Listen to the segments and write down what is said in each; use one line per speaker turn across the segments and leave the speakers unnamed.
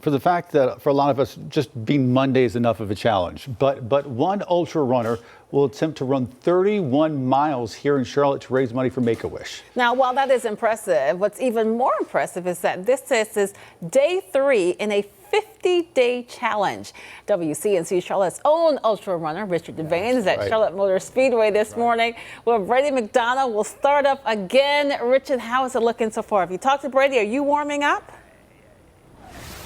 for the fact that for a lot of us, just being Monday is enough of a challenge. But one ultra runner will attempt to run 31 miles here in Charlotte to raise money for Make-A-Wish.
Now, while that is impressive, what's even more impressive is that this is day 3 in a 50-day challenge. WCNC Charlotte's own ultra runner, Richard Devane, is at Charlotte Motor Speedway this morning, where Brady McDonald will start up again. Richard, how is it looking so far? Have you talked to Brady? Are you warming up?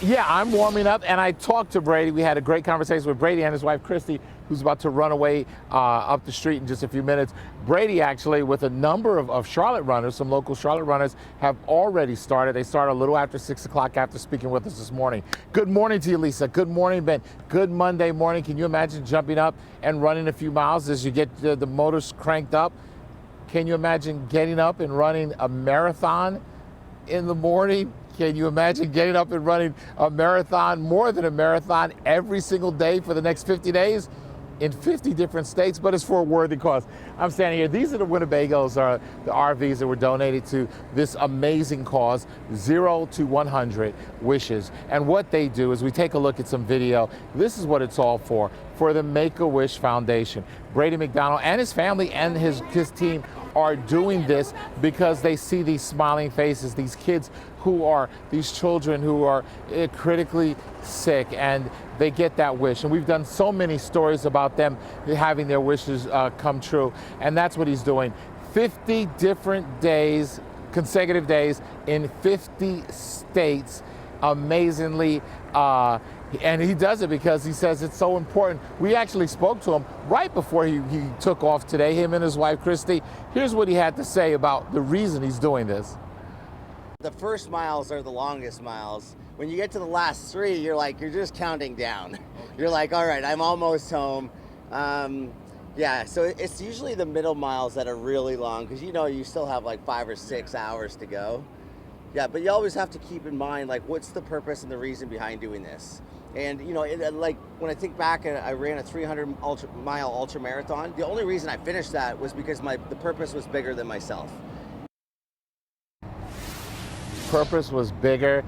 Yeah, I'm warming up, and I talked to Brady. We had a great conversation with Brady and his wife, Christy, who's about to run away up the street in just a few minutes. Brady, actually, with a number of Charlotte runners, some local Charlotte runners, have already started. They started a little after 6 o'clock after speaking with us this morning. Good morning to you, Lisa. Good morning, Ben. Good Monday morning. Can you imagine jumping up and running a few miles as you get the motors cranked up? Can you imagine getting up and running a marathon in the morning? Can you imagine getting up and running a marathon, more than a marathon, every single day for the next 50 days in 50 different states? But it's for a worthy cause. I'm standing here. These are the Winnebagos, the RVs that were donated to this amazing cause, 0 to 100 wishes. And what they do is we take a look at some video. This is what it's all for the Make-A-Wish Foundation. Brady McDonald and his family and his team are doing this because they see these smiling faces, these kids who are, these children who are critically sick, and they get that wish. And we've done so many stories about them having their wishes come true. And that's what he's doing. 50 different days, consecutive days in 50 states, amazingly. And he does it because he says it's so important. We actually spoke to him right before he took off today, him and his wife, Christy. Here's what he had to say about the reason he's doing this.
The first miles are the longest miles. When you get to the last 3, you're just counting down. You're like, all right, I'm almost home. Yeah, so it's usually the middle miles that are really long because you still have like 5 or 6 hours to go. Yeah, but you always have to keep in mind, like, what's the purpose and the reason behind doing this? And, like, when I think back, I ran a 300-mile ultramarathon. The only reason I finished that was because the purpose was bigger than myself.
Purpose was bigger.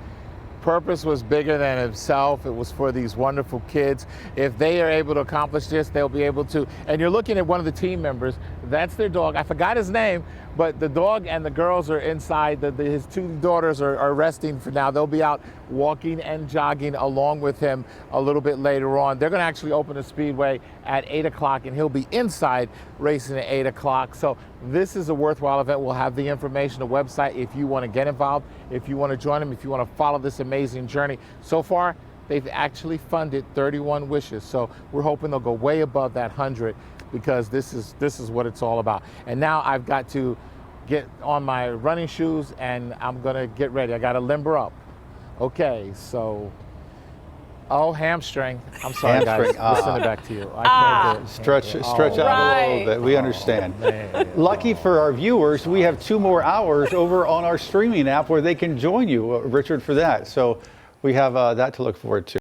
Purpose was bigger than himself. It was for these wonderful kids. If they are able to accomplish this, they'll be able to. And you're looking at one of the team members. That's their dog. I forgot his name, but the dog and the girls are inside. His 2 daughters are resting for now. They'll be out walking and jogging along with him a little bit later on. They're going to actually open the speedway at 8 o'clock, and he'll be inside racing at 8 o'clock. So this is a worthwhile event. We'll have the information, the website, if you want to get involved, if you want to join them, if you want to follow this amazing journey. So far, they've actually funded 31 wishes. So we're hoping they'll go way above that 100 because this is what it's all about. And now I've got to get on my running shoes and I'm going to get ready. I got to limber up. Okay, so, hamstring. I'm sorry, guys. We'll send it back to you. I can't do it.
Stretch out a little bit. We understand. Lucky for our viewers, we have 2 more hours over on our streaming app where they can join you, Richard, for that. So we have that to look forward to.